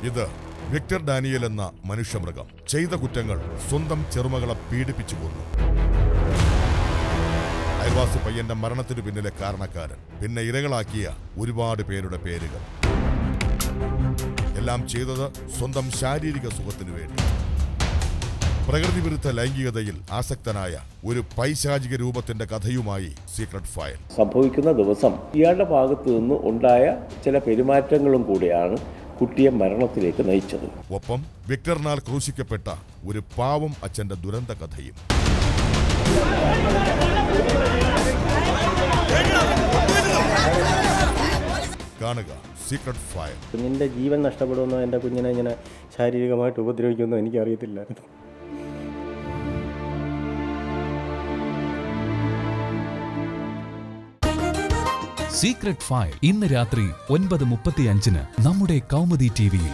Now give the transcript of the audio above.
ഇത് Victor Daniel എന്ന മനുഷ്യമൃഗം ചെയ്ത കുറ്റങ്ങൾ സ്വന്തം ചെറുമകളെ പീഡിപ്പിച്ചു കൊന്നു. അയൽവാസി പയ്യന്റെ മരണത്തിനു പിന്നിലെ കാരണക്കാരൻ, പിന്നെ ഇരകളാക്കിയ ഒരുപാട് പേരുടെ പേരുകൾ. എല്ലാം ചെയ്തത് സ്വന്തം ശാരീരിക സുഖത്തിനു വേണ്ടി. പ്രകൃതി വിരുദ്ധ ലൈംഗികതയിൽ ആസക്തനായ ഒരു പൈശാചിക രൂപത്തിന്റെ കഥയുമായി സീക്രട്ട് ഫയൽ. സംഭവിക്കുന്ന ദിവസം ഇയാളുടെ ഭാഗത്തു നിന്ന് ഉണ്ടായ ചില പെരുമാറ്റങ്ങളും കൂടിയാണ് കുട്ടിയെ മരണത്തിലേക്ക് നയിച്ചത്. ഒപ്പം വിക്ടറിനാൽ ക്രൂശിക്കപ്പെട്ട ഒരു പാവം അച്ഛന്റെ ദുരന്ത കഥയും. കാണുക സീക്രട്ട് ഫയൽ. കുഞ്ഞിൻ്റെ ജീവൻ നഷ്ടപ്പെടുമെന്നോ എൻ്റെ കുഞ്ഞിനെ ഇങ്ങനെ ശാരീരികമായിട്ട് ഉപദ്രവിക്കുമെന്നോ എനിക്കറിയത്തില്ലായിരുന്നു. സീക്രട്ട് ഫയൽ ഇന്ന് രാത്രി 9:35 നമ്മുടെ കൗമുദി ടിവിയിൽ.